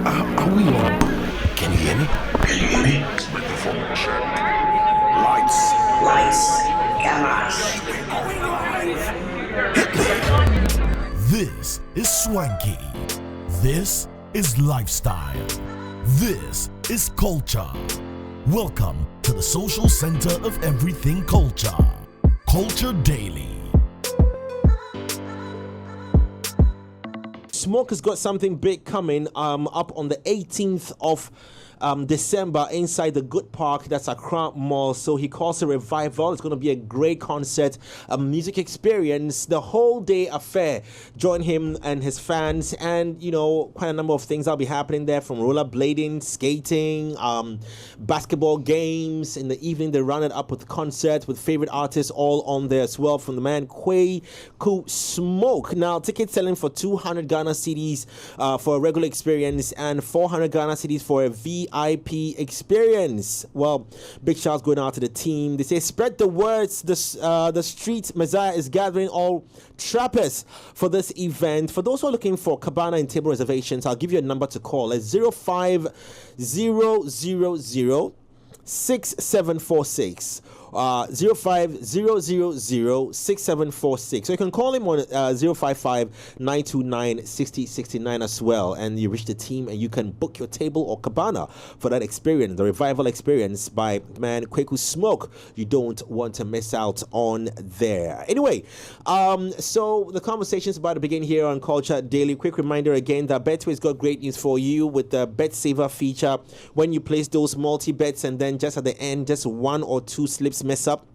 Are we on? Can you hear me? Can you hear me? Microphone check. Lights, cameras. This is swanky. This is lifestyle. This is culture. Welcome to the social center of everything culture. Culture Daily. Smoke has got something big coming up on the 18th of December inside the Good Park. That's Accra Mall. So he calls a revival. It's going to be a great concert, a music experience, the whole day affair. Join him and his fans, and quite a number of things that'll be happening there, from rollerblading, skating, basketball games. In the evening they run it up with concerts with favorite artists all on there as well, from the man Kwaku Smoke. Now tickets selling for 200 Ghana cedis for a regular experience and 400 Ghana cedis for a VIP experience. Well, big shouts going out to the team. They say spread the words. The street Messiah is gathering all trappers for this event. For those who are looking for cabana and table reservations, I'll give you a number to call. It's 05000 6746. 050006746. So you can call him on 055-929-6069 as well, and you reach the team and you can book your table or cabana for that experience, the revival experience by the man Kwaku Smoke. You don't want to miss out on there. Anyway, so the conversation's about to begin here on Culture Daily. Quick reminder again that Betway's got great news for you with the Bet Saver feature. When you place those multi-bets and then just at the end, just one or two slips mess up,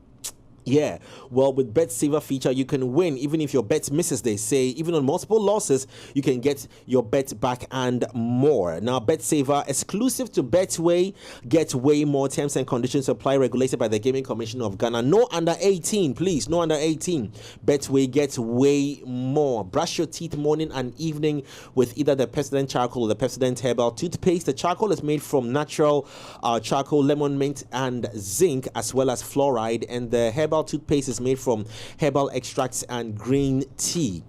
well, with Bet Saver feature, you can win even if your bet misses. They say even on multiple losses, you can get your bet back and more. Now, Bet Saver, exclusive to Betway, get way more. Terms and conditions apply. Regulated by the Gaming Commission of Ghana. No under 18, please. No under 18. Betway gets way more. Brush your teeth morning and evening with either the Pepsodent charcoal or the Pepsodent herbal toothpaste. The charcoal is made from natural charcoal, lemon, mint, and zinc, as well as fluoride, and the herbal toothpaste is made from herbal extracts and green tea.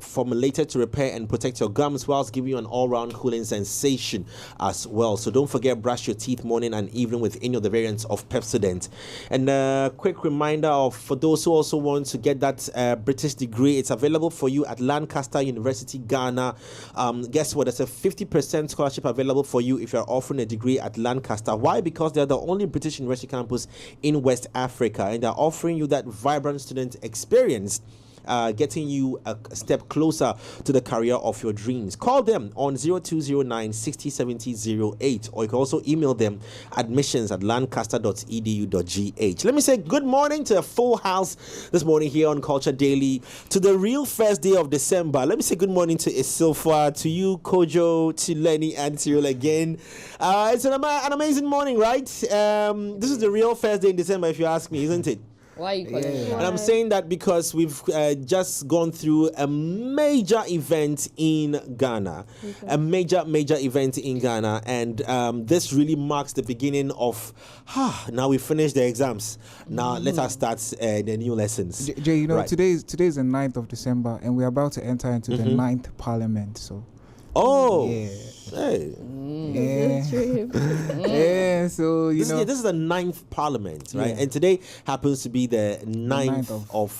Formulated to repair and protect your gums whilst giving you an all-round cooling sensation as well. So don't forget, brush your teeth morning and evening with any of the variants of Pepsodent. And a quick reminder for those who also want to get that British degree, it's available for you at Lancaster University, Ghana. Guess what? There's a 50% scholarship available for you if you're offering a degree at Lancaster. Why? Because they're the only British university campus in West Africa, and they're offering you that vibrant student experience, getting you a step closer to the career of your dreams. Call them on 0209 60 70 08, or you can also email them admissions@lancaster.edu.gh. Let me say good morning to a full house this morning here on Culture Daily, to the real first day of December. Let me say good morning to Isilfa, to you, Kojo, to Lenny, and to you again. It's an amazing morning, right? This is the real first day in December, if you ask me, isn't it? Why are you calling me? And I'm saying that because we've just gone through a major event in Ghana. Okay. A major event in Ghana. And this really marks the beginning of, now we finished the exams. Now let us start the new lessons. Jay, right. today is the 9th of December, and we're about to enter into the 9th Parliament. So. Oh, yeah. Hey. Yeah. Yeah, so this is the 9th Parliament, right? Yeah. And today happens to be the 9th of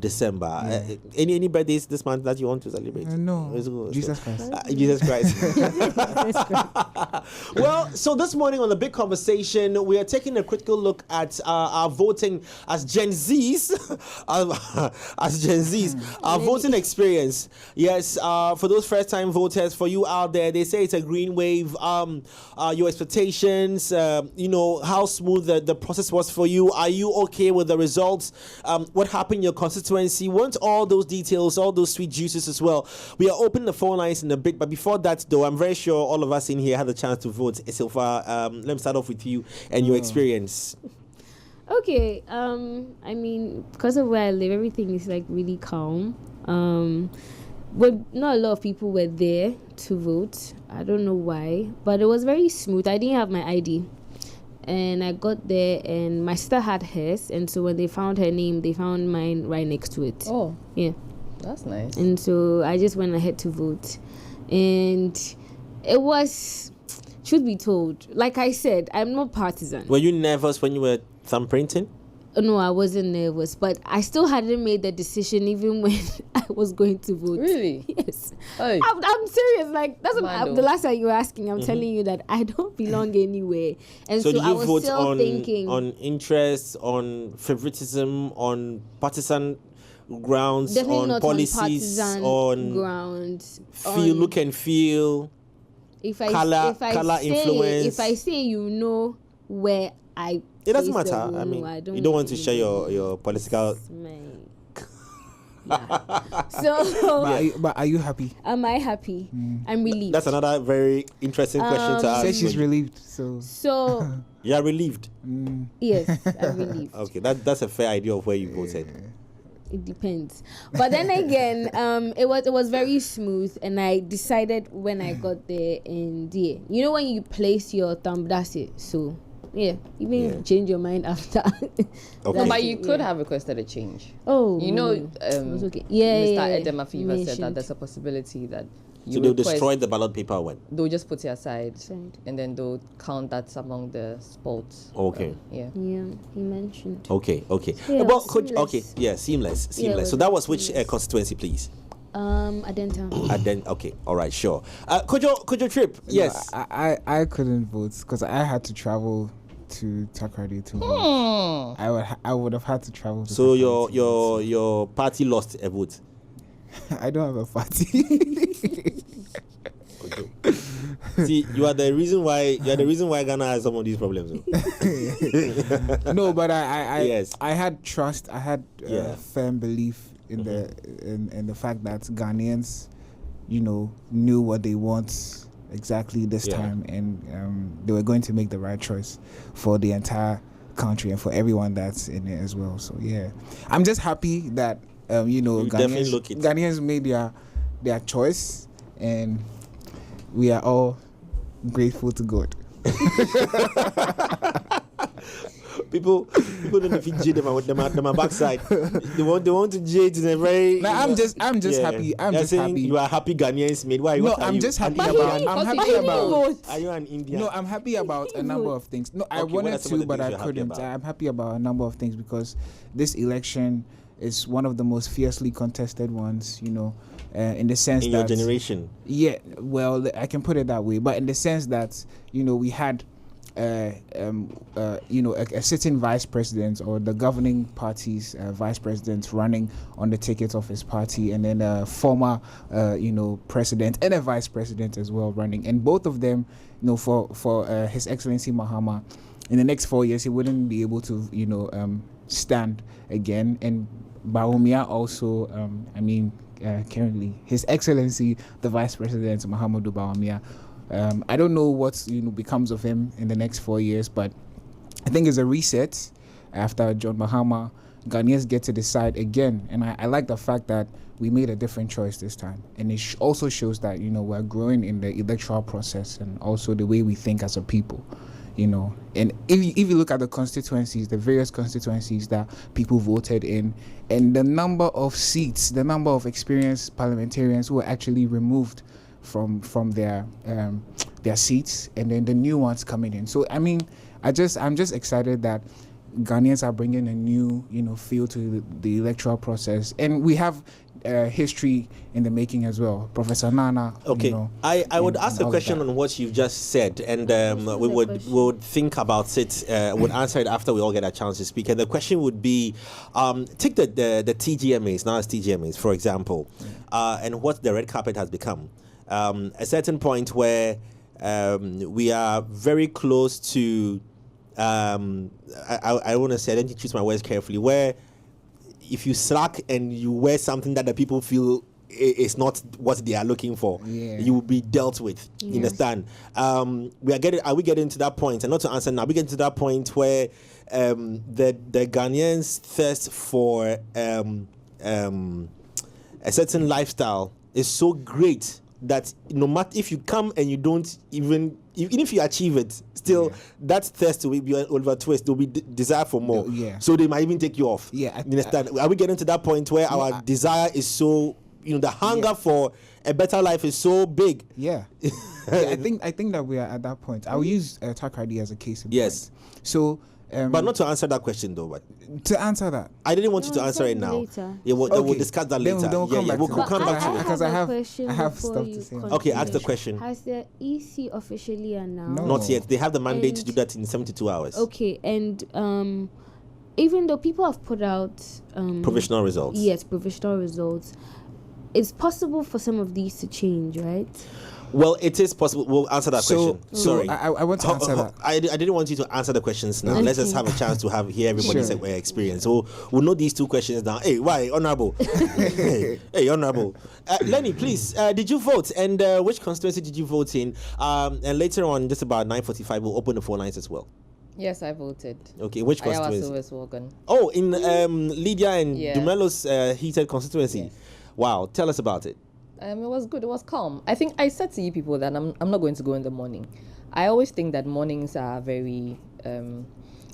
December. Yeah. Any birthdays this month that you want to celebrate? No. Jesus Christ. Jesus Christ. Well, so this morning on the big conversation, we are taking a critical look at our voting as Gen Zs, our voting experience. Yes, for those first-time voters, for you out there, they say it's a green wave. Your expectations, how smooth the process was for you. Are you okay with the results? What happened in your constituency? Want all those details, all those sweet juices as well. We are opening the phone lines in a bit, but before that, though, I'm very sure all of us in here had a chance to vote. Isilfa, let me start off with you and your experience. Okay, because of where I live, everything is like really calm. But not a lot of people were there to vote. I don't know why, but it was very smooth. I didn't have my ID, and I got there, and my sister had hers, and so when they found her name, they found mine right next to it. Oh, yeah, that's nice. And so I just went ahead to vote, and it was, truth be told, like I said, I'm not partisan. Were you nervous when you were thumbprinting? No, I wasn't nervous, but I still hadn't made the decision even when I was going to vote. Really? Yes. Hey. I'm serious. Like, that's Mando. the last time you were asking. I'm telling you that I don't belong anywhere. And so did I you was vote still thinking. on interest, on favoritism, on partisan grounds, Definitely on not policies, on partisan on grounds. feel, look and feel, color influence? If I say you know where I it doesn't place the matter. vote, I mean, no, I you don't want to share really your political. Man. Yeah. So, But are you happy? am I happy? I'm relieved. That's another very interesting question to ask. Say she's relieved. So So, You are relieved. yes, I'm relieved. Okay, that's a fair idea of where you voted. It depends. But then again, it was very smooth, and I decided when I got there, and yeah, you know when you place your thumb, that's it. So yeah, even change your mind after. Okay. That's But it, you could yeah. have requested a change. Oh, You know, it was okay. Yeah, Mr. yeah, Edema Fever said that mentioned. there's a possibility that you So they'll request- destroy the ballot paper when? They'll just put it aside, Aside. and then they'll count that among the spots. Okay. Yeah. Yeah, he mentioned. Okay. Yeah, it Well, was could okay, seamless. yeah, seamless. Yeah, it was So that was which seamless. constituency, please? Adenta. And then okay, all right, sure. Could your trip? Yes. No, I couldn't vote because I had to travel to Takoradi to vote. I would have had to travel. To So Takoradi to vote. your party lost a vote. I don't have a party. Okay. See, you are the reason why Ghana has some of these problems. No, but I Yes. I had trust. I had Yeah. firm belief in the fact that Ghanaians, knew what they want exactly this Yeah. time, and they were going to make the right choice for the entire country and for everyone that's in it as well. So yeah, I'm just happy that definitely look it. Ghanaians made their choice, and we are all grateful to God. People don't defeat J them on backside. They want to J it in a very. Now, I'm just Yeah. happy. I'm You're just saying happy. You are happy Ghanaians made. Why? No, What are I'm you? just An happy Indian? about. I'm happy But he didn't about. vote. Are you an Indian? No, I'm happy about a number of things. No, I Okay, what are wanted some of to, the but things I you're happy couldn't. about? I'm happy about a number of things because this election is one of the most fiercely contested ones. In the sense in that your generation. Yeah, well, I can put it that way, but in the sense that we had a sitting vice president or the governing party's vice president running on the ticket of his party, and then a former president and a vice president as well running, and both of them for His Excellency Mahama, in the next 4 years he wouldn't be able to stand again, and Bawumia also currently His Excellency the Vice President Muhammadu Bawumia. I don't know what becomes of him in the next 4 years, but I think it's a reset after John Mahama. Ghanaians get to decide again, and I like the fact that we made a different choice this time, and it also shows that we're growing in the electoral process and also the way we think as a people. And if you look at the constituencies, the various constituencies that people voted in, and the number of seats, the number of experienced parliamentarians who were actually removed from their seats, and then the new ones coming in. So I'm just excited that Ghanaians are bringing a new feel to the electoral process, and we have history in the making as well. Professor Nana. Okay, I would ask a question on what you've just said, and we would think about it. Would answer it after we all get a chance to speak. And the question would be, take the TGMAs, now as TGMAs, for example, and what the red carpet has become. A certain point where we are very close to. I want to say, I didn't choose my words carefully. Where if you slack and you wear something that the people feel is not what they are looking for, you will be dealt with. You understand? Are we getting to that point? And not to answer now, we getting to that point where the Ghanaians' thirst for a certain lifestyle is so great that no matter if you come and you don't even if you achieve it, still that thirst will be over twist. There will be desire for more. So they might even take you off. Yeah, you understand? Are we getting to that point where our desire is so the hunger for a better life is so big. Yeah. Yeah, I think that we are at that point. I'll use Takrady as a case in Yes. point. So, But not to answer that question though. But to answer that, I didn't want you to No, answer it talk now. later. Yeah, we'll Okay. discuss that Then later. we'll come back we'll to that. come back to But it. because I a have- question I have before stuff to you say. Okay, ask the continue. question. Has the EC officially announced? No. Not yet. They have the mandate to And- do that in 72 hours. Okay, and even though people have put out Provisional results. yes, provisional results, it's possible for some of these to change, right? Well, it is possible. We'll answer that so, question. so Sorry. I want to answer that. I didn't want you to answer the questions now. Let's just Okay. have a chance to hear everybody's Sure. experience. So we'll know these two questions now. Hey, why, Honorable? hey, Honorable. Lenny, please, did you vote? And which constituency did you vote in? And later on, just about 9:45, we'll open the phone lines as well. Yes, I voted. Okay, which Ayawa constituency? Silver's Wogan. Oh, in Lydia and Yeah. Dumelo's heated constituency. Yes. Wow, tell us about it. It was good. It was calm. I think I said to you people that I'm not going to go in the morning. I always think that mornings are very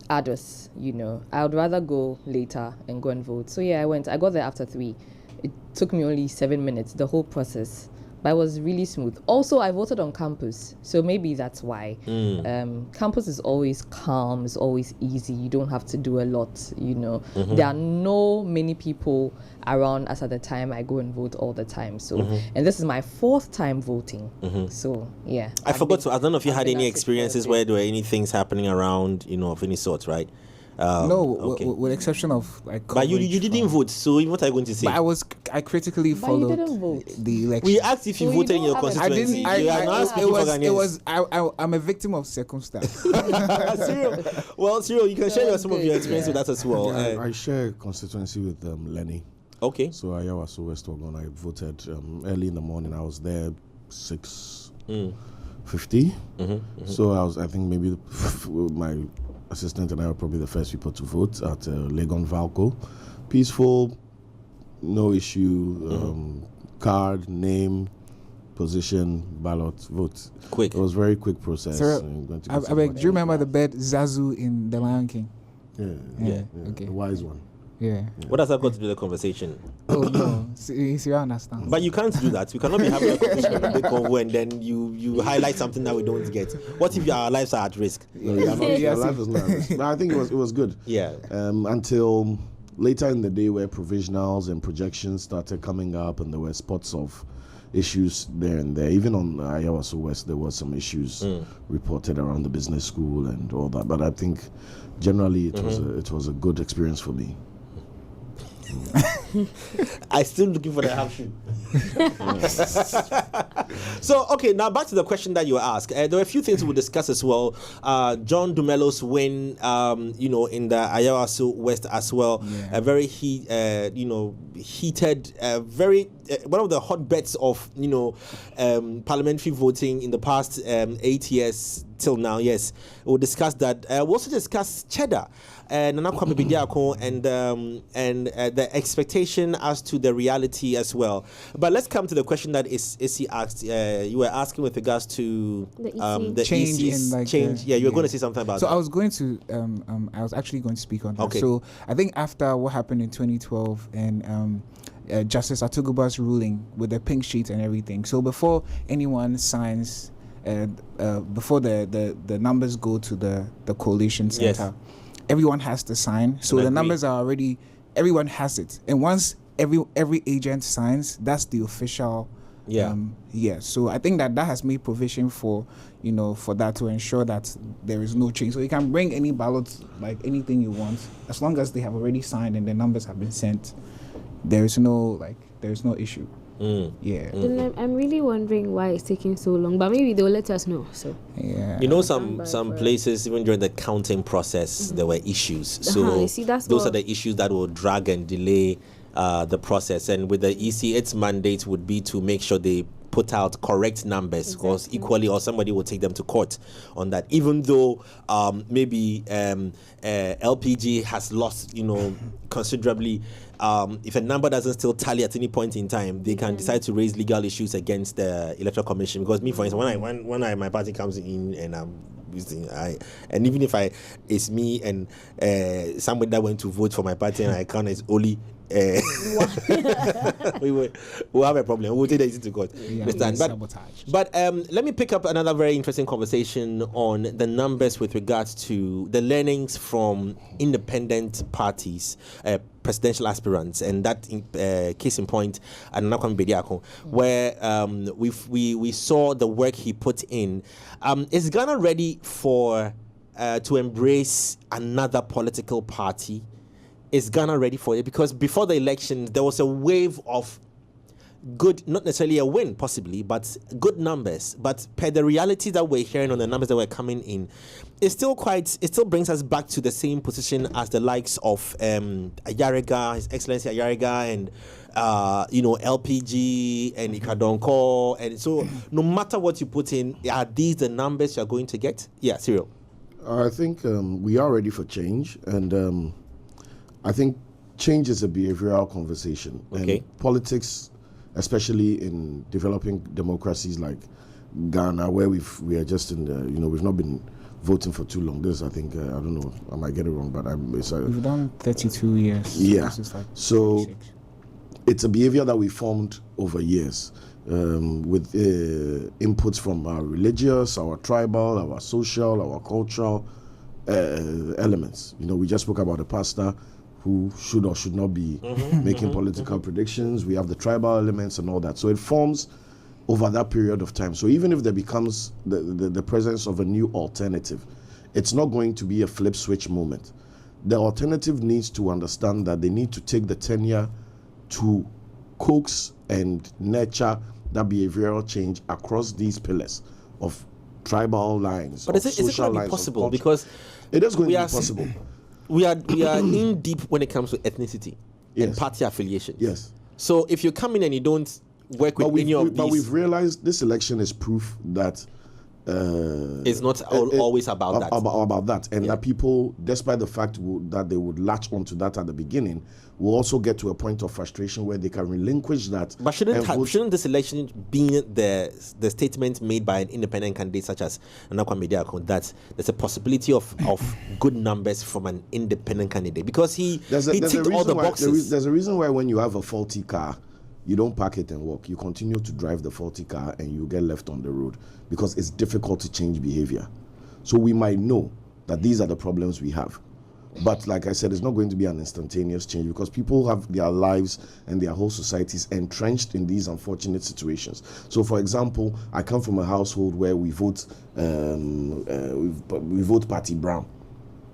arduous. You know, I would rather go later and go and vote. So yeah, I went. I got there after 3. It took me only 7 minutes. The whole process, but it was really smooth. Also, I voted on campus, so maybe that's why. Campus is always calm. It's always easy. You don't have to do a lot. You know, there are no many people around us at the time I go and vote all the time. So, and this is my 4th time voting. So, yeah. I forgot to. I don't know if you I've had been any at it for a experiences bit. where there were any things happening around, of any sort, right? No, okay. with exception of like. But you coverage didn't from- vote, so what are you going to say? But I critically But you followed didn't vote. the election. We asked if you So you voted in don't your have a- I constituency. didn't. You are not speaking for It Ghanaians. was. I'm a victim of circumstance. Cyril, well, Cyril, you can share some of your experience with that as well. Yeah, I share constituency with Lenny. Okay. So Ayawa, so West Ogun. I voted early in the morning. I was there 6:50. So I think maybe my assistant and I were probably the first people to vote at Legon Valco. Peaceful, no issue. Card, name, position, ballot, vote. Quick. It was a very quick process. Sir, I'm going to I get beg, somebody. do you remember the bed Zazu in The Lion King? Yeah. Okay. The wise one. Yeah. What has that got to do with the conversation? Oh no, see, you understand. But you can't do that. We cannot be having a conversation with a big convo and then you highlight something that we don't get. What if our lives are at risk? No, your life is not. But I think it was good. Yeah. Until later in the day, where provisionals and projections started coming up, and there were spots of issues there and there. Even on Ayawaso West, there was some issues reported around the business school and all that. But I think generally it was a good experience for me. I'm still looking for the half shoe. So, okay, now back to the question that you asked. There were a few things we'll discuss as well. John Dumelo's win, in the Ayawaso West as well. Yeah. A very heated, very one of the hotbeds of parliamentary voting in the past 8 years till now. Yes, we'll discuss that. We'll also discuss Cheddar. Nana Kwame Bediako and the expectation as to the reality as well. But let's come to the question that Issy asked. You were asking with regards to The EC. the Change EC's in, like, change. the- Yeah, you were yeah. going to say something about So that. I was going to, I was actually going to speak on that. Okay. So I think after what happened in 2012 and Justice Atuguba's ruling with the pink sheet and everything. So before anyone signs, before the numbers go to the coalition Yes. center, everyone has to sign. So And the agree. numbers are already, everyone has it. And once every agent signs, that's the official. Yeah. So I think that has made provision for that to ensure that there is no change. So you can bring any ballots, like anything you want, as long as they have already signed and the numbers have been sent. There is no issue. Yeah. Then I'm really wondering why it's taking so long, but maybe they'll let us know. So Yeah. Some places, even during the counting process, there were issues. So you see, that's those what- are the issues that will drag and delay the process. And with the EC, its mandate would be to make sure they put out correct numbers, because equally, or somebody will take them to court on that. Even though maybe LPG has lost, considerably. If a number doesn't still tally at any point in time, they can decide to raise legal issues against the Electoral Commission. Because me, for instance, when my party comes in and and even if it's me and somebody that went to vote for my party and I count as only we'll have a problem. We'll take it to court. Understand? But let me pick up another very interesting conversation on the numbers with regards to the learnings from independent parties, presidential aspirants, and that case in point, Anakwam Bediako, where we saw the work he put in. Is Ghana ready for to embrace another political party? Is Ghana ready for it? Because before the election, there was a wave of good, not necessarily a win, possibly, but good numbers. But per the reality that we're hearing on the numbers that were coming in, it still brings us back to the same position as the likes of Ayariga, His Excellency Ayariga, and LPG and Ikadonko. And so no matter what you put in, are these the numbers you're going to get? Yeah, Cyril. I think we are ready for change, and I think change is a behavioral conversation. Okay. And politics, especially in developing democracies like Ghana, where we are just in the, we've not been voting for too long. This, I think, I don't know, I might get it wrong, but we've done 32 years. Yeah. So it's a behavior that we formed over years with inputs from our religious, our tribal, our social, our cultural elements. We just spoke about the pastor who should or should not be making political predictions. We have the tribal elements and all that. So it forms over that period of time. So even if there becomes the presence of a new alternative, it's not going to be a flip switch moment. The alternative needs to understand that they need to take the tenure to coax and nurture that behavioral change across these pillars of tribal lines. But is it going to be possible? Because it is going to be possible. We are in deep when it comes to ethnicity and party affiliations. Yes. So if you come in and you don't work with any of these, but we've realized this election is proof that it's not always about that. About that, and that people, despite the fact that they would latch onto that at the beginning, will also get to a point of frustration where they can relinquish that. But shouldn't this election be the statement made by an independent candidate such as Anakwam Bediako that there's a possibility of good numbers from an independent candidate, because he ticked all the boxes. There's a reason why when you have a faulty car, you don't park it and walk. You continue to drive the faulty car and you get left on the road because it's difficult to change behavior. So we might know that these are the problems we have. But like I said, it's not going to be an instantaneous change because people have their lives and their whole societies entrenched in these unfortunate situations. So for example, I come from a household where we vote Party Brown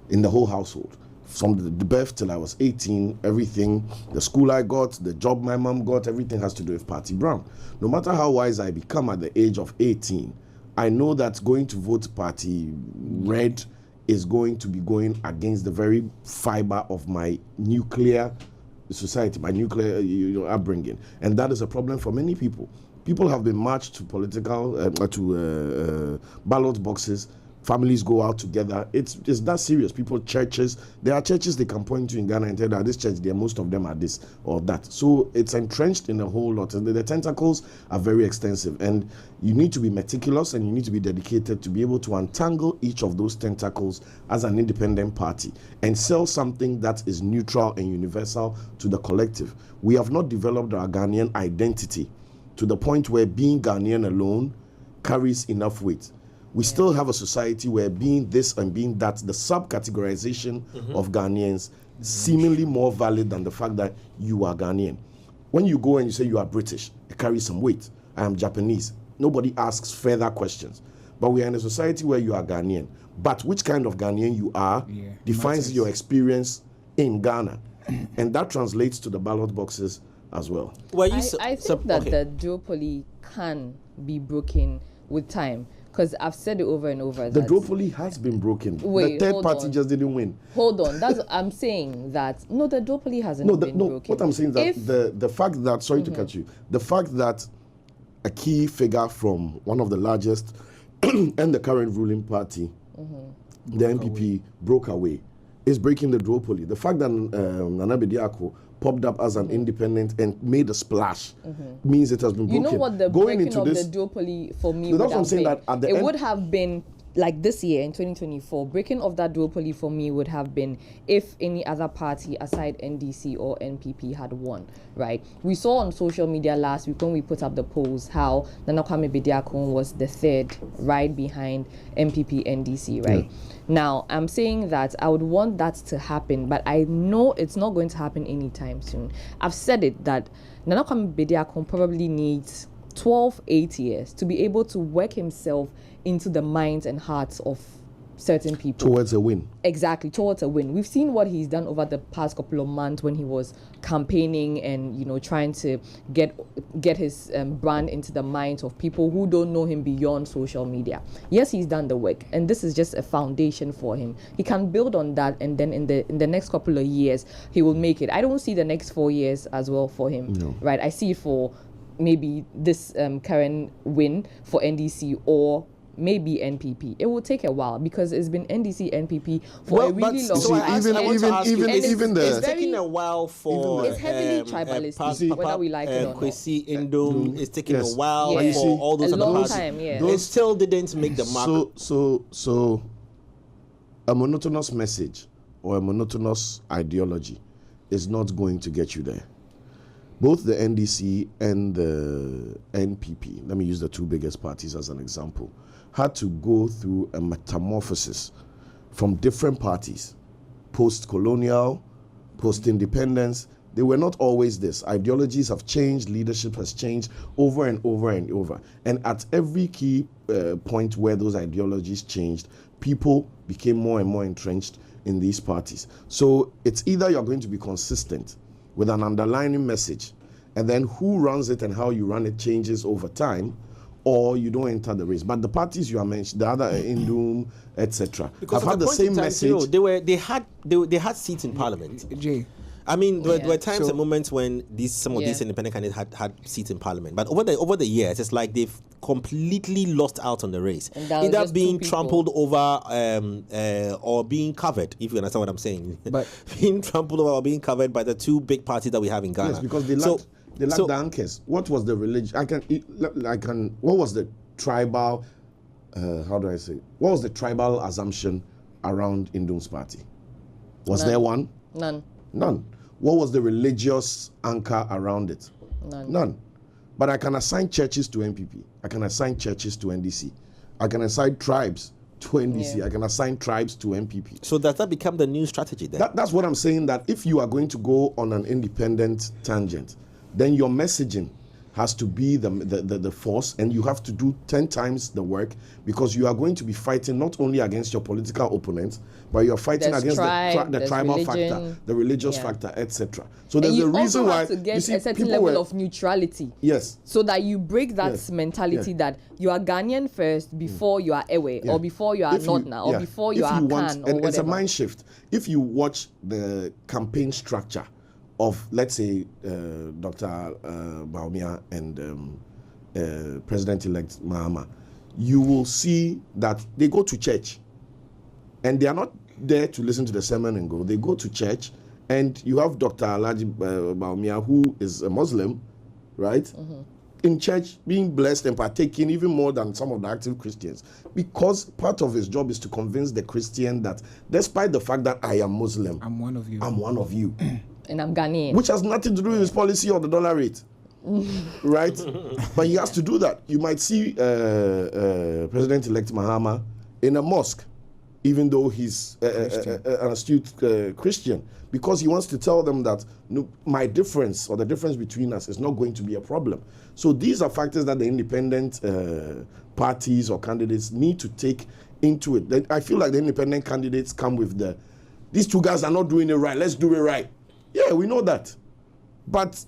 in the whole household. From the birth till I was 18, everything, the school I got, the job my mom got, everything has to do with Party Brown. No matter how wise I become at the age of 18, I know that going to vote Party Red is going to be going against the very fiber of my nuclear society, my nuclear upbringing. And that is a problem for many people. People have been marched to ballot boxes. Families go out together. It's that serious. People, churches, there are churches they can point to in Ghana and tell that this church, most of them are this or that. So it's entrenched in a whole lot. And the tentacles are very extensive. And you need to be meticulous and you need to be dedicated to be able to untangle each of those tentacles as an independent party and sell something that is neutral and universal to the collective. We have not developed our Ghanaian identity to the point where being Ghanaian alone carries enough weight. We still have a society where being this and being that, the subcategorization of Ghanaians, seemingly more valid than the fact that you are Ghanaian. When you go and you say you are British, it carries some weight. I am Japanese. Nobody asks further questions. But we are in a society where you are Ghanaian. But which kind of Ghanaian you are defines your experience in Ghana. And that translates to the ballot boxes as well. I think that the duopoly can be broken with time. Because I've said it over and over. The duopoly has been broken. Wait, the third party just didn't win. Hold on. I'm saying that, no, the duopoly hasn't been broken. What I'm saying is that the fact that, sorry to cut you, the fact that a key figure from one of the largest and the current ruling party, the NPP, broke away, is breaking the duopoly. The fact that Nana Bediako popped up as an independent and made a splash means it has been broken. You know what the breaking of the duopoly for me would have been? It would have been like this year in 2024, breaking of that duopoly for me would have been if any other party aside NDC or NPP had won, right? We saw on social media last week when we put up the polls how Nana Kwame Bediakon was the third, right behind MPP NDC, right? Now, I'm saying that I would want that to happen, but I know it's not going to happen anytime soon. I've said it that Nana Kwame Bediakon probably needs 8 years to be able to work himself into the minds and hearts of certain people. Towards a win. Exactly, towards a win. We've seen what he's done over the past couple of months when he was campaigning and, you know, trying to get his brand into the minds of people who don't know him beyond social media. Yes, he's done the work, and this is just a foundation for him. He can build on that, and then in the next couple of years, he will make it. I don't see the next 4 years as well for him, right? I see it for maybe this current win for NDC or maybe NPP. It will take a while because it's been NDC, NPP for a really long time. It's taking a while for it's heavily tribalistic, whether we like it or not. Kwesi Indom, it's taking a while Yeah. for all those a other long parties. time, yeah. It still didn't make the mark. So a monotonous message or a monotonous ideology is not going to get you there. Both the NDC and the NPP, let me use the two biggest parties as an example, had to go through a metamorphosis from different parties, post-colonial, post-independence. They were not always this. Ideologies have changed, leadership has changed over and over and over. And at every key point where those ideologies changed, people became more and more entrenched in these parties. So it's either you're going to be consistent with an underlying message, and then who runs it and how you run it changes over time, or you don't enter the race. But the parties you are mentioned, the other Indum, etc., have had the same message. They had seats in parliament. Jay. I mean, there were times and moments when some of these independent candidates had seats in parliament, but over the years, it's like they've completely lost out on the race, either being trampled over or being covered. If you understand what I'm saying, but being trampled over or being covered by the two big parties that we have in Ghana. Yes, because they lack the anchors. What was the religion? What was the tribal? How do I say? What was the tribal assumption around Indum's party? Was there one? None. What was the religious anchor around it? None. But I can assign churches to NPP. I can assign churches to NDC. I can assign tribes to NDC. Yeah. I can assign tribes to NPP. So does that become the new strategy then? That's what I'm saying, that if you are going to go on an independent tangent, then your messaging has to be the force, and you have to do 10 times the work, because you are going to be fighting not only against your political opponents, but you're fighting against the tribal religion, factor, the religious factor, etc. So there's a reason why you also have to get a certain level of neutrality. Yes. So that you break that mentality that you are Ghanaian first before you are Ewe, or before you are Nodna, or before you are Khan, or whatever. It's a mind shift. If you watch the campaign structure of, let's say, Dr. Baumia and President-elect Mahama, you will see that they go to church, and they are not there to listen to the sermon and go. They go to church, and you have Dr. Alhaji Baumia, who is a Muslim, right? Mm-hmm. In church, being blessed and partaking even more than some of the active Christians, because part of his job is to convince the Christian that despite the fact that I am Muslim, I'm one of you. I'm one of you. And I'm Ghanaian. Which has nothing to do with his policy or the dollar rate. Right? But he has to do that. You might see President-elect Mahama in a mosque, even though he's an astute Christian, because he wants to tell them that my difference, or the difference between us, is not going to be a problem. So these are factors that the independent parties or candidates need to take into it. I feel like the independent candidates come with these two guys are not doing it right, let's do it right. Yeah, we know that. But,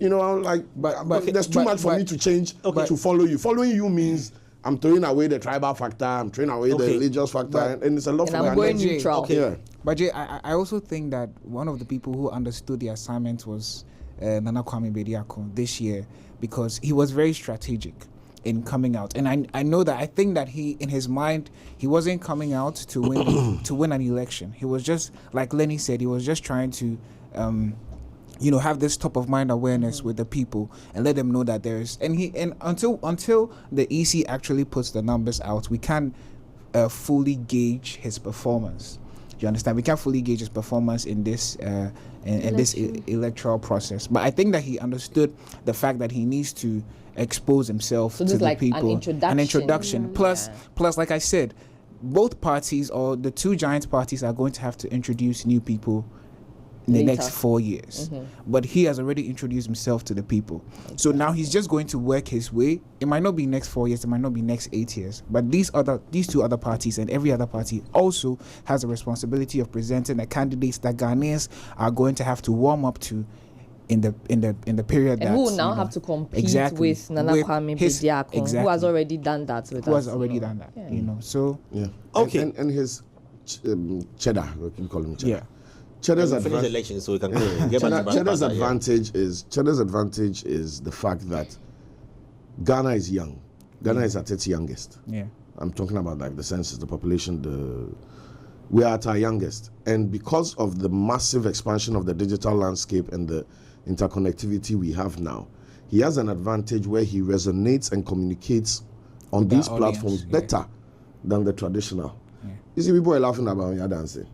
but there's too much for me to change to follow you. Following you means I'm throwing away the tribal factor, I'm throwing away the religious factor, and it's a lot for me. I'm going neutral. Okay. Yeah. But Jay, I also think that one of the people who understood the assignment was Nana Kwame Bediakon this year, because he was very strategic in coming out. And I know that, I think that he, in his mind, he wasn't coming out to win to win an election. He was just, like Lenny said, he was just trying to have this top of mind awareness with the people and let them know that until the EC actually puts the numbers out, we can't fully gauge his performance. You understand? We can't fully gauge his performance in this in this electoral process. But I think that he understood the fact that he needs to expose himself to the like people. an introduction. Plus, like I said, both parties or the two giant parties are going to have to introduce new people in the next 4 years. But he has already introduced himself to the people. So now he's just going to work his way. It might not be next 4 years, it might not be next 8 years. But these two other parties and every other party also has a responsibility of presenting the candidates that Ghanaians are going to have to warm up to in the period and that who will now have to compete with Nana Kwame Bediako, who has already done that with us. Who has already done that, you know. So okay. And his Cheddar, what you call him Cheddar. yeah. Cheddar's Finish the election so we can go. Get back to Cheddar's Bata, advantage is the fact that Ghana is young. Ghana is at its youngest. Yeah. I'm talking about like the census, the population, we are at our youngest. And because of the massive expansion of the digital landscape and the interconnectivity we have now, he has an advantage where he resonates and communicates on these platforms better than the traditional. Yeah. You see, people are laughing about Bamia dancing,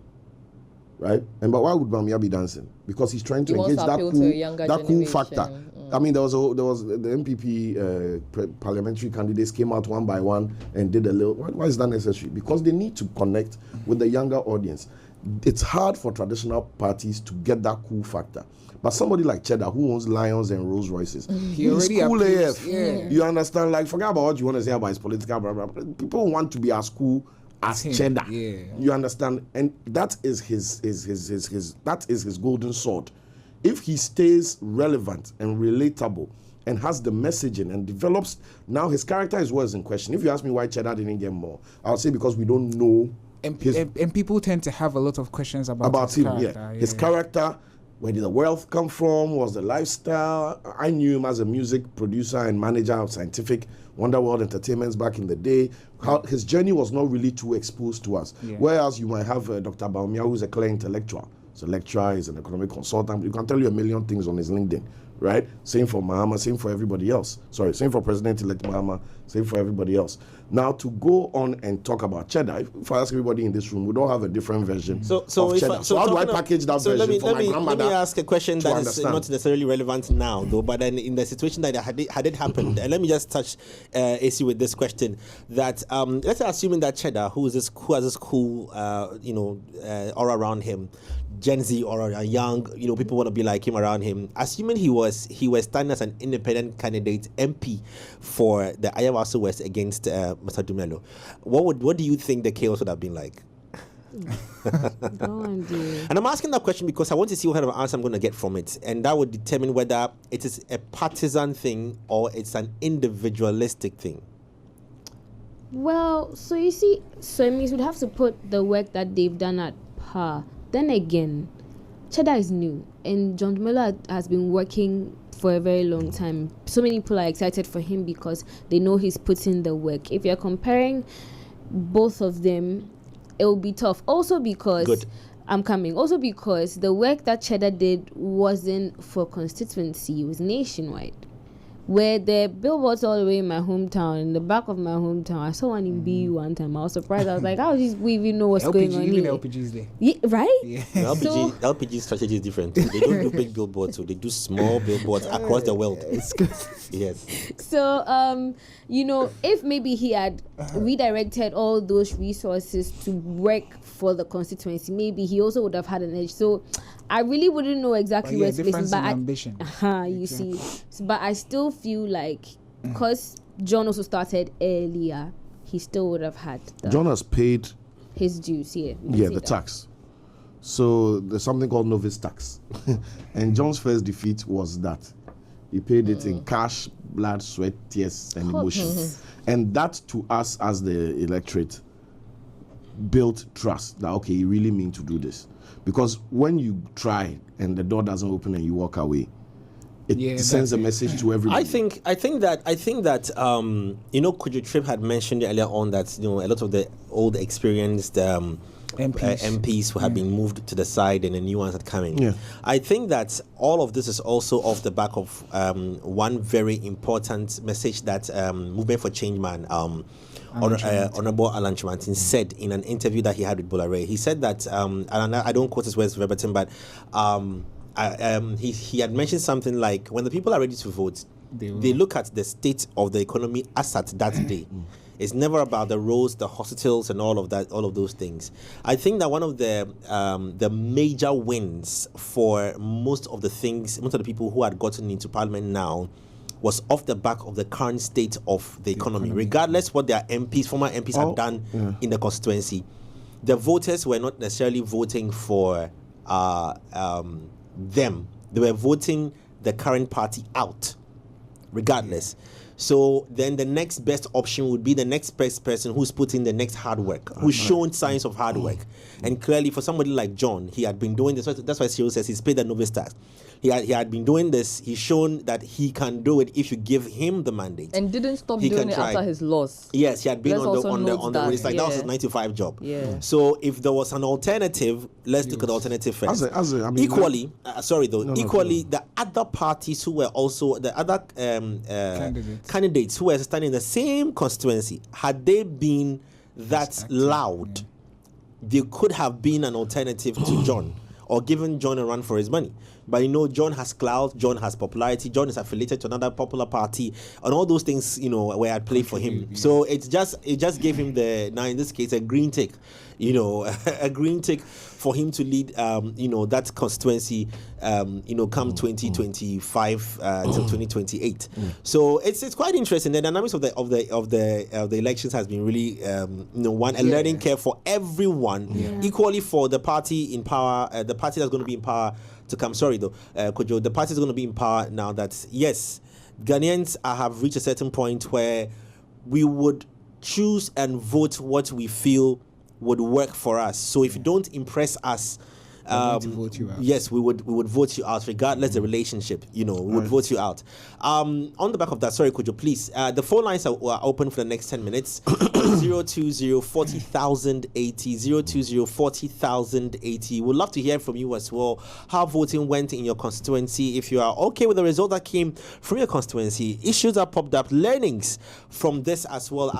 right? And but why would Bamia be dancing? Because he's trying to engage that cool factor. I mean, there was the MPP parliamentary candidates came out one by one and did a little. Why is that necessary? Because they need to connect with the younger audience. It's hard for traditional parties to get that cool factor. But somebody like Cheddar, who owns Lions and Rolls Royces, he's cool AF. Yeah. You understand? Like, forget about what you want to say about his political blah, blah, blah. People want to be as cool as Cheddar. Yeah. You understand? And that is his that is his golden sword. If he stays relevant and relatable and has the messaging and develops, now his character is what is in question. If you ask me why Cheddar didn't get more, I'll say because we don't know. And people tend to have a lot of questions about his him. character. His character, where did the wealth come from? Was the lifestyle? I knew him as a music producer and manager of Scientific Wonderworld Entertainments back in the day. How his journey was not really too exposed to us. Yeah. Whereas you might have Dr. Baumia, who's a clear intellectual. He's a lecturer, he's an economic consultant. You can tell you a million things on his LinkedIn, right? Same for Mahama, same for everybody else. Sorry, same for President-elect Mahama, same for everybody else. Now, to go on and talk about Cheddar, if I ask everybody in this room, we don't have a different version of Cheddar. So how do I package that version for my grandmother? Let me ask a question that is not necessarily relevant now, though, but then in the situation that had it happened, and let me just touch AC with this question, that let's assuming that Cheddar, who has this cool, aura around him, Gen Z or a young, people want to be like him around him. Assuming he was standing as an independent candidate MP for the Ayawaso West against Mr. Dumelo, what do you think the chaos would have been like? And I'm asking that question because I want to see what kind of answer I'm going to get from it, and that would determine whether it is a partisan thing or it's an individualistic thing. Well, so you see, so it means we'd have to put the work that they've done at par. Then again, Cheddar is new, and John Dumelo has been working for a very long time. So many people are excited for him because they know he's put in the work. If you're comparing both of them, it will be tough. Also because Also because the work that Cheddar did wasn't for constituency; it was nationwide. Where the billboards all the way in my hometown, in the back of my hometown, I saw one in BU one time. I was surprised. I was like, how does we even know what's going on even here? LPG's there. Yeah, right? Yeah. LPG strategy is different. They don't do big billboards, so they do small billboards across the world. Yes. So, if maybe he had redirected all those resources to work for the constituency, maybe he also would have had an edge. So, I really wouldn't know exactly where to place, but ambition. You see, but I still feel like because John also started earlier, he still would have had. John has paid his dues. The tax. So there's something called novice tax, and John's first defeat was that he paid it in cash, blood, sweat, tears, and emotions, and that to us as the electorate built trust that okay, you really mean to do this. Because when you try and the door doesn't open and you walk away, it sends a message to everybody. I think that Kujo Tripp had mentioned earlier on that a lot of the old experienced MPs who had been moved to the side and the new ones had come in. Yeah. I think that all of this is also off the back of one very important message that Movement for Change man Honorable Alan Chimantin said in an interview that he had with Bulare. He said that, and I don't quote his words verbatim, but he had mentioned something like, when the people are ready to vote, they look at the state of the economy as at that day. It's never about the roads, the hospitals, and all of that, all of those things. I think that one of the major wins for most of the people who had gotten into parliament now was off the back of the current state of the economy. Regardless what their former MPs had done in the constituency, the voters were not necessarily voting for them. They were voting the current party out, regardless. So then the next best option would be the next best person who's put in the next hard work, who's shown signs of hard work. And clearly for somebody like John, he had been doing this. That's why Cyril says he's paid the novice tax. He had been doing this. He's shown that he can do it if you give him the mandate. And didn't stop doing it after his loss. Yes, he had been on the race. Like that was his 9 to 5 job. Yeah. So if there was an alternative, let's look at the alternative first. Equally, the other parties who were also the other candidates who were standing in the same constituency, had they been that loud, they could have been an alternative to John, or given John a run for his money. But John has clout, John has popularity, John is affiliated to another popular party, and all those things, were at play for him. Yeah. So it just gave him now in this case a green tick, a green tick for him to lead, that constituency, come 2025 till 2028. So it's quite interesting. The dynamics of the elections has been really, a learning curve for everyone. Yeah. Equally for the party in power, the party that's going to be in power to come. Sorry though, Kojo, the party is going to be in power now. That yes, Ghanaians have reached a certain point where we would choose and vote what we feel would work for us. So if you don't impress us, vote you out. Yes, we would vote you out regardless the relationship. We would vote you out. On the back of that, sorry, could you please? The phone lines are open for the next 10 minutes. 020 40,080 020 40,080. We'd love to hear from you as well. How voting went in your constituency. If you are okay with the result that came from your constituency, issues that popped up, learnings from this as well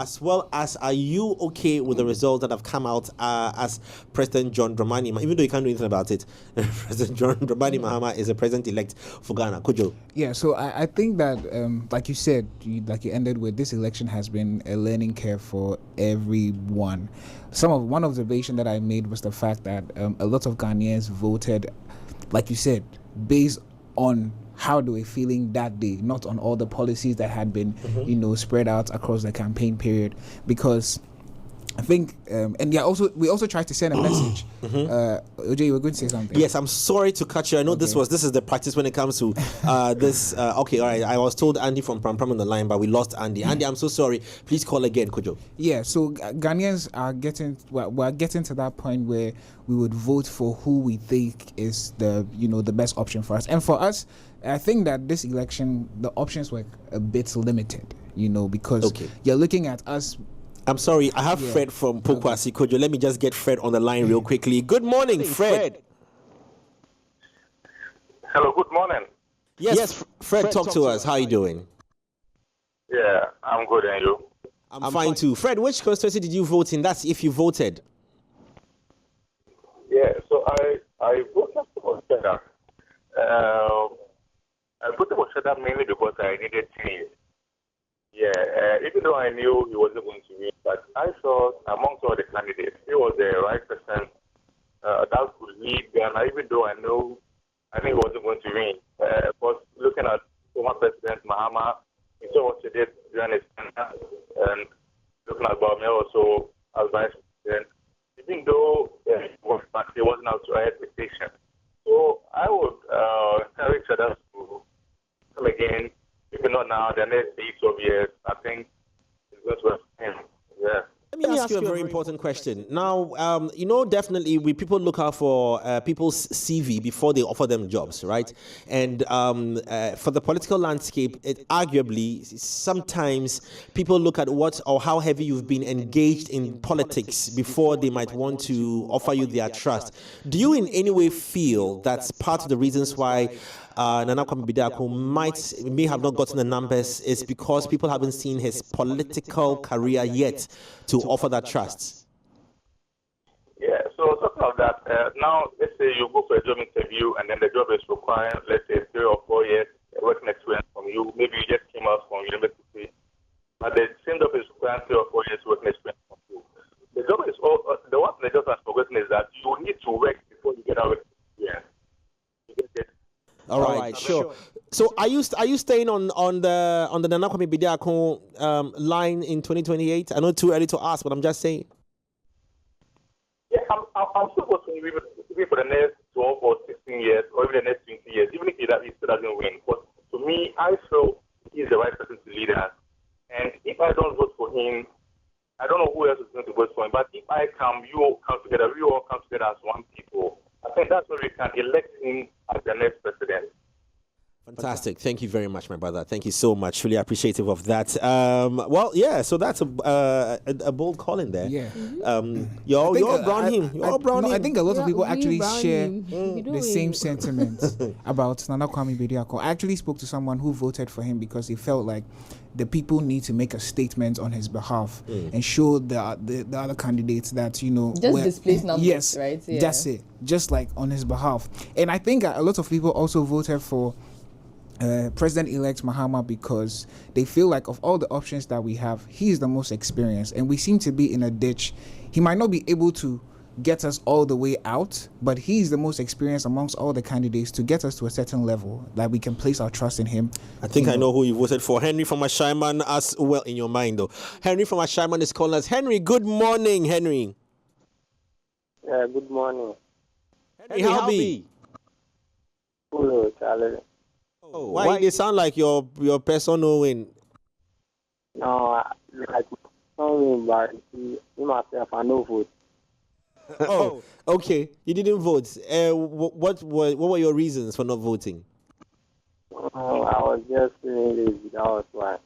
as are you okay with the results that have come out as President John Dramani, even though you can't do anything about it. President John Dramani Mahama is a president-elect for Ghana. Kojo? Yeah, so I think that, like you said, like you ended with, this election has been a learning curve for everyone. One observation that I made was the fact that a lot of Ghanaians voted, like you said, based on how they were feeling that day, not on all the policies that had been, spread out across the campaign period. Because I think, we also tried to send a message. OJ, you were going to say something. Yes, I'm sorry to cut you. I know this is the practice when it comes to this. Okay, all right. I was told Andy from Pram on the line, but we lost Andy. Andy, I'm so sorry. Please call again, Kojo. Yeah, so Ghanaians are we're getting to that point where we would vote for who we think is the best option for us. And for us, I think that this election, the options were a bit limited, because you're looking at us. I'm sorry, I have Fred from Pokwasi. Kojo, let me just get Fred on the line real quickly. Good morning, Fred. Hello, good morning. Yes, Fred, talk to us. How are you doing? Yeah, I'm good, and you? I'm fine too. Fred, which constituency did you vote in? That's if you voted. Yeah, so I voted for Cheddar. I voted for Cheddar mainly because I needed change. Yeah, even though I knew he wasn't going to win, but I saw amongst all the candidates, he was the right person that could lead Ghana, even though I think he wasn't going to win. Of course, looking at former President Mahama, he saw what he did during his tenure, and looking at Bawumia also as vice president, even though he wasn't up to our expectation. So I would encourage others to come again. If not now, the next 8 years, I think it's going to happen. Yeah. Let me ask you a very important question. Now, definitely people look out for people's CV before they offer them jobs, right? And for the political landscape, arguably, sometimes people look at what or how heavy you've been engaged in politics before they might want to offer you their trust. Do you in any way feel that's part of the reasons why Nana Kwame Bediako may have not gotten the numbers is because people haven't seen his political career yet to offer that trust. Yeah, so talking of that, now let's say you go for a job interview and then the job is requiring, let's say, 3 or 4 years working experience from you. Maybe you just came out from university, but the same job is requiring 3 or 4 years working experience from you. The job is the one thing the job has forgotten is that you need to work before you get out of experience. You get it? All right, sure. So are you staying on the Nana Kwame Bediako line in 2028? I know too early to ask, but I'm just saying. Yeah, I'm still going to be for the next 12 or 16 years, or even the next 20 years, even if he still doesn't win. But to me, I feel he's the right person to lead us. And if I don't vote for him, I don't know who else is going to vote for him. But if I come, you all come together, we all come together as one people. I think that's where we can elect him as the next president. Fantastic. Thank you very much, my brother. Thank you so much. Really appreciative of that. Well, yeah, so that's a bold call in there. Yeah. You're all brown him. You're all brown him. I think a lot of people actually share We don't the same really- sentiments about Nana Kwame Bediako. I actually spoke to someone who voted for him because he felt like the people need to make a statement on his behalf and show the other candidates that, you know, Just displace numbers, yes, right? Yeah. that's it. Just like on his behalf. And I think a lot of people also voted for President-elect Mahama because they feel like of all the options that we have, he is the most experienced, and we seem to be in a ditch. He might not be able to get us all the way out, but he's the most experienced amongst all the candidates to get us to a certain level that we can place our trust in him. I think I know who you voted for. Henry from Ashaiman as well in your mind, though. Henry from Ashaiman is calling us. Henry, good morning, Henry. Yeah, good morning. Henry, how be? Hello, Charlie. Oh, why they sound like your person knowing? No, like, something about myself, I know vote. Oh, okay. You didn't vote. What were your reasons for not voting? I was just feeling lazy, that was why.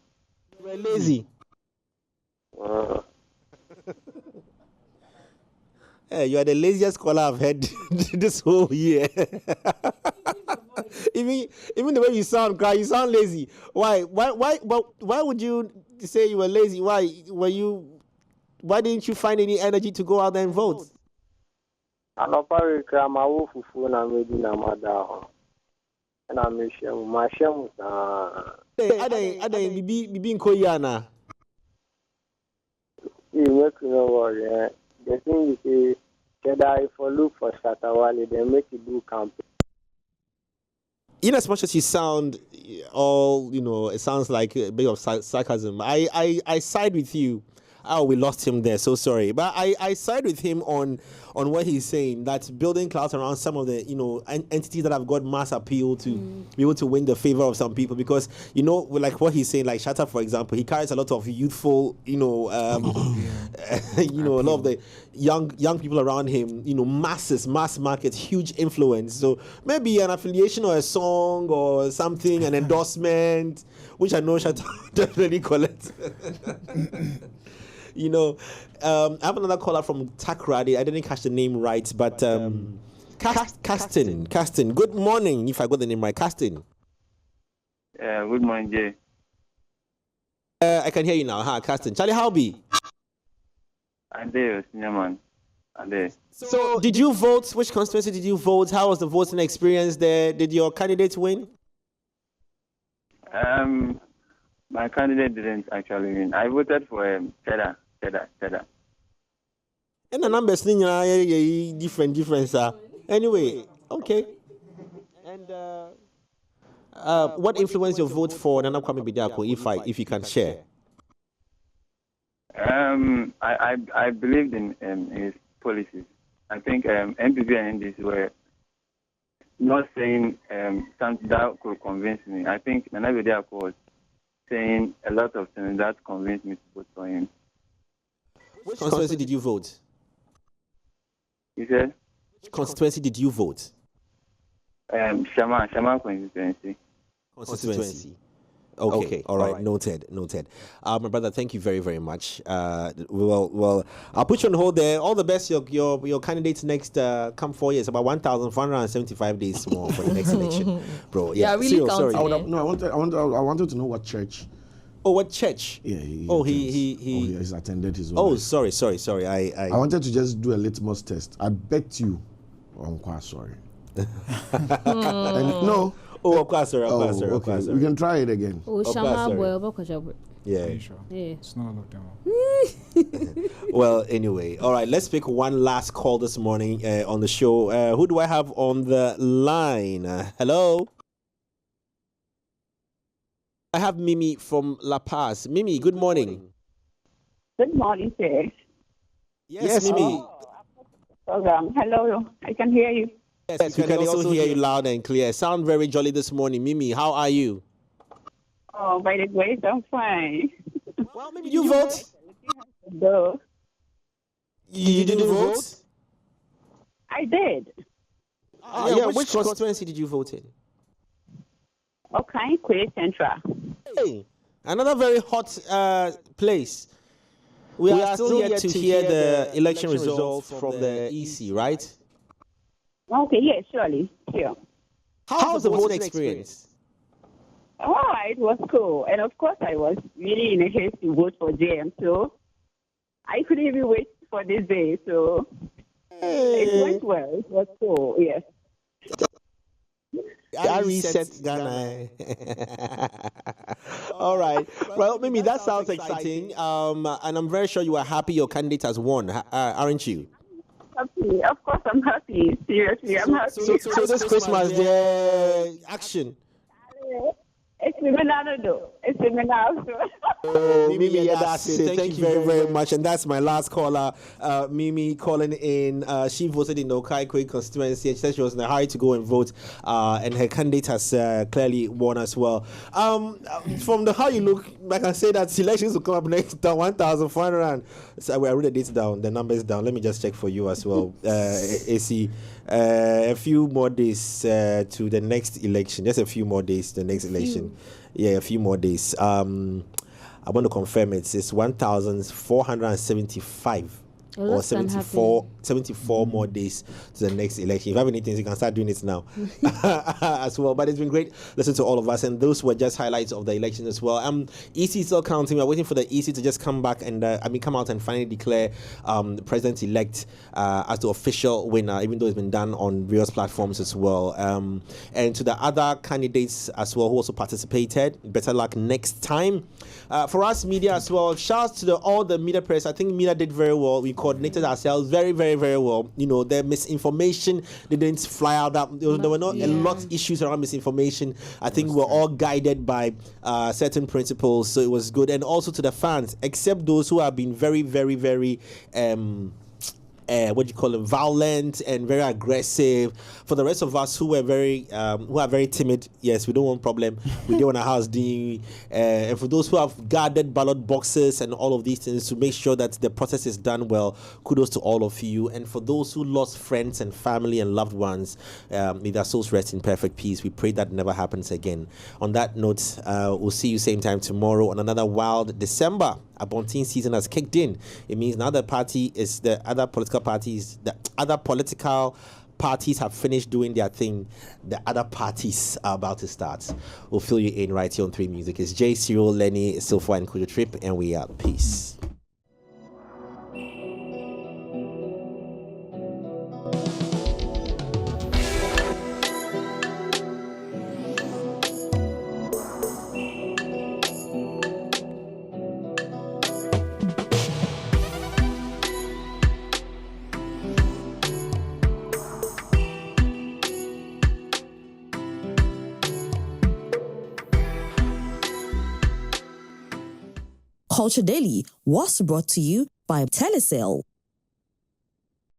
You were lazy. Hey, you are the laziest caller I've had this whole year. even the way you sound lazy. Why would you say you were lazy? Why didn't you find any energy to go out there and vote? I know probably my wolf phone and maybe na mother. And I'm a shame. My shame I bibi nkoyana. you make no worry. The thing is, Cheddar, if you look for Shatawale, they make you do campaign. In as much as you sound all, it sounds like a bit of sarcasm. I side with you. Oh, we lost him there. So sorry. But I side with him on what he's saying, that building clouds around some of the, entities that have got mass appeal to be able to win the favor of some people. Because, like what he's saying, like Shatta, for example, he carries a lot of youthful, a lot of the young people around him, mass market, huge influence. So maybe an affiliation or a song or something, an endorsement, which I know Shatta definitely collects. I have another caller from Takrady. I didn't catch the name right, but Castin. Good morning, if I got the name right. Castin. Good morning, Jay. I can hear you now. Hi, Castin. Charlie, how be? I'm there, senior man. I'm there. So, did you vote? Which constituency did you vote? How was the voting experience there? Did your candidate win? My candidate didn't actually win. I voted for Cheddar. And the numbers different, sir. Anyway, okay. And what influenced your vote for Nana Kwame Bediako, if you can share? I believed in his policies. I think MPP and NDC were not saying something that could convince me. I think Nana Bediako was saying a lot of things that convinced me to vote for him. Which constituency did you vote? You said? Which constituency did you vote? Shama constituency. Constituency. Okay. All right. Noted. My brother, thank you very, very much. Well, I'll put you on hold there. All the best. Your candidates next come 4 years, about 1,475 days more for the next election, bro. Yeah, really Cyril, counting. sorry. I wanted to know what church. Oh, what church? Yeah. He's attended his own. Oh, sorry. I wanted to just do a litmus test. I bet you. I'm quite sorry. No. Oh, of course, sir. Okay. We can try it again. Oh, Shama boy, Yeah. Sure. yeah. It's not looked down. Well, anyway, all right. Let's pick one last call this morning on the show. Who do I have on the line? Hello. I have Mimi from La Paz. Mimi, good morning. Good morning, sir. Yes, Mimi. Program. Hello, I can hear you. Yes, we can also hear you loud and clear. Sound very jolly this morning. Mimi, how are you? Oh, by the grace, I'm fine. Well, maybe you vote. No, You didn't vote? I did. Yeah, which constituency did you vote in? Okay, Quay Central. Hey, another very hot place. We are still yet to hear the election results from the EC, right? Okay, yes, surely, sure. How's the voting experience? Oh, it was cool. And of course, I was really in a haste to vote for JM, so I couldn't even wait for this day. So it went well. It was cool, yes. I reset Ghana. All right. Well, Mimi, that sounds exciting. And I'm very sure you are happy your candidate has won, aren't you? Happy. Of course, I'm happy. Seriously, I'm happy. So this Christmas, the action. It's Minano, though. It's Minano. Mimi, yeah, that's it. Thank you very, very much. And that's my last caller, Mimi, calling in. She voted in the Okaikwe constituency. She said she was in a hurry to go and vote, and her candidate has clearly won as well. From how you look, I can say that elections will come up next down 1,400. So I wrote the dates down, the numbers down. Let me just check for you as well, AC. A few more days to the next election. Just a few more days to the next election. Yeah, a few more days. I want to confirm it's 1,475 or 74 more days to the next election. If you have anything, you can start doing it now as well. But it's been great listening to all of us, and those were just highlights of the election as well. EC is still counting. We're waiting for the EC to just come back and come out and finally declare the president-elect as the official winner, even though it's been done on various platforms as well. And to the other candidates as well who also participated, better luck next time. For us, media as well, shouts to all the media press. I think media did very well. We coordinated ourselves very, very, very well. You know, the misinformation didn't fly out. There were not a lot of issues around misinformation. I think we're all guided by certain principles, so it was good. And also to the fans, except those who have been very, very, very violent and very aggressive. For the rest of us who are very timid, yes, we don't want problem. We don't want our house doing. And for those who have guarded ballot boxes and all of these things to make sure that the process is done well, kudos to all of you. And for those who lost friends and family and loved ones, may their souls rest in perfect peace. We pray that never happens again. On that note, we'll see you same time tomorrow on another wild December. Abontin season has kicked in. It means now the other political parties have finished doing their thing. The other parties are about to start. We'll fill you in right here on 3 Music. It's Jay, Cyril, Lenny, Silfa, and Kujo Trip, and we are peace. Culture Daily was brought to you by Telecel.